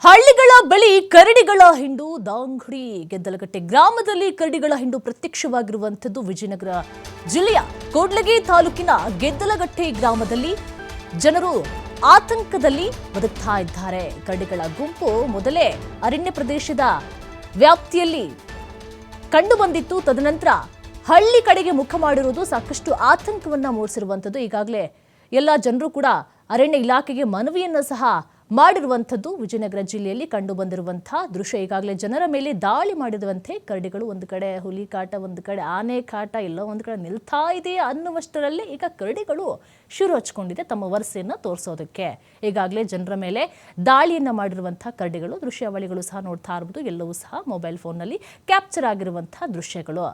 ಹಳ್ಳಿಗಳ ಬಳಿ ಕರಡಿಗಳ ಹಿಂಡು ದಾಂಗುಡಿ ಗೆದ್ದಲಕಟ್ಟೆ ಗ್ರಾಮದಲ್ಲಿ ಕರಡಿಗಳ ಹಿಂಡು ಪ್ರತ್ಯಕ್ಷವಾಗಿರುವಂಥದ್ದು ವಿಜಯನಗರ ಜಿಲ್ಲೆಯ ಕೂಡ್ಲಿಗಿ ತಾಲೂಕಿನ ಗೆದ್ದಲಗಟ್ಟೆ ಗ್ರಾಮದಲ್ಲಿ ಜನರು ಆತಂಕದಲ್ಲಿ ಬದುಕ್ತಾ ಇದ್ದಾರೆ. ಕರಡಿಗಳ ಗುಂಪು ಮೊದಲೇ ಅರಣ್ಯ ಪ್ರದೇಶದ ವ್ಯಾಪ್ತಿಯಲ್ಲಿ ಕಂಡು ಬಂದಿತ್ತು. ತದನಂತರ ಹಳ್ಳಿ ಕಡೆಗೆ ಮುಖ ಮಾಡಿರುವುದು ಸಾಕಷ್ಟು ಆತಂಕವನ್ನ ಮೂಡಿಸಿರುವಂಥದ್ದು. ಈಗಾಗಲೇ ಎಲ್ಲ ಜನರು ಕೂಡ ಅರಣ್ಯ ಇಲಾಖೆಗೆ ಮನವಿಯನ್ನ ಸಹ ಮಾಡಿರುವಂಥದ್ದು. ವಿಜಯನಗರ ಜಿಲ್ಲೆಯಲ್ಲಿ ಕಂಡು ಬಂದಿರುವಂತಹ ದೃಶ್ಯ. ಈಗಾಗಲೇ ಜನರ ಮೇಲೆ ದಾಳಿ ಮಾಡಿರುವಂತೆ ಕರಡಿಗಳು, ಒಂದು ಕಡೆ ಹುಲಿ ಕಾಟ, ಒಂದು ಕಡೆ ಆನೆ ಕಾಟ, ಎಲ್ಲ ಒಂದು ಕಡೆ ನಿಲ್ತಾ ಇದೆ ಅನ್ನುವಷ್ಟರಲ್ಲಿ ಈಗ ಕರಡಿಗಳು ಶುರು ಹಚ್ಕೊಂಡಿದೆ ತಮ್ಮ ವರಸೆಯನ್ನು ತೋರಿಸೋದಕ್ಕೆ. ಈಗಾಗಲೇ ಜನರ ಮೇಲೆ ದಾಳಿಯನ್ನ ಮಾಡಿರುವಂತಹ ಕರಡಿಗಳು ದೃಶ್ಯಾವಳಿಗಳು ಸಹ ನೋಡ್ತಾ ಇರಬಹುದು. ಎಲ್ಲವೂ ಸಹ ಮೊಬೈಲ್ ಫೋನ್ನಲ್ಲಿ ಕ್ಯಾಪ್ಚರ್ ಆಗಿರುವಂತಹ ದೃಶ್ಯಗಳು.